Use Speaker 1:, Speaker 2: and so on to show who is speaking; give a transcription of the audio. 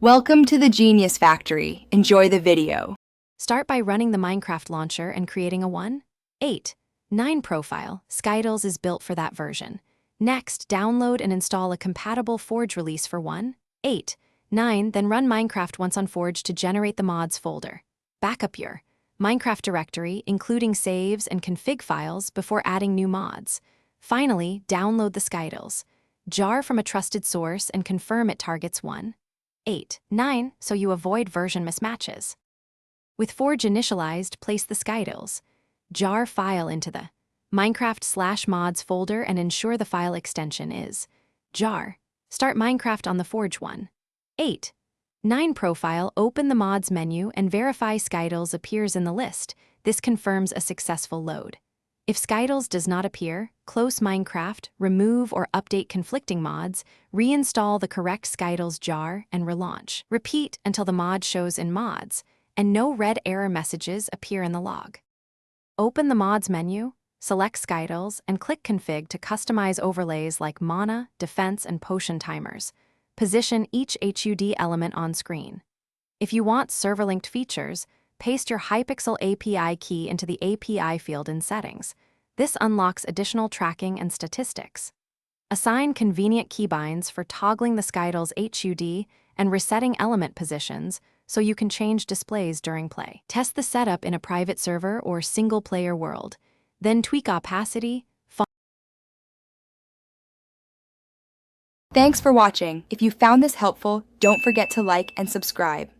Speaker 1: Welcome to the Genius Factory. Enjoy the video.
Speaker 2: Start by running the Minecraft launcher and creating a 1.8.9 profile. Skytils is built for that version. Next, download and install a compatible Forge release for 1.8.9, then run Minecraft once on Forge to generate the mods folder. Backup your Minecraft directory, including saves and config files, before adding new mods. Finally, download the Skytils jar from a trusted source and confirm it targets 1.8.9 so you avoid version mismatches. With Forge initialized, place the Skytils jar file into the Minecraft/mods folder and ensure the file extension is jar. Start Minecraft on the Forge 1.8.9 profile, open the mods menu, and verify Skytils appears in the list. This confirms a successful load. If Skytils does not appear, close Minecraft, remove or update conflicting mods, reinstall the correct Skytils jar, and relaunch. Repeat until the mod shows in mods, and no red error messages appear in the log. Open the mods menu, select Skytils, and click Config to customize overlays like mana, defense, and potion timers. Position each HUD element on screen. If you want server-linked features, paste your Hypixel API key into the API field in Settings. This unlocks additional tracking and statistics. Assign convenient keybinds for toggling the Skytils HUD and resetting element positions so you can change displays during play. Test the setup in a private server or single-player world. Then tweak opacity.
Speaker 1: Thanks for watching. If you found this helpful, don't forget to like and subscribe.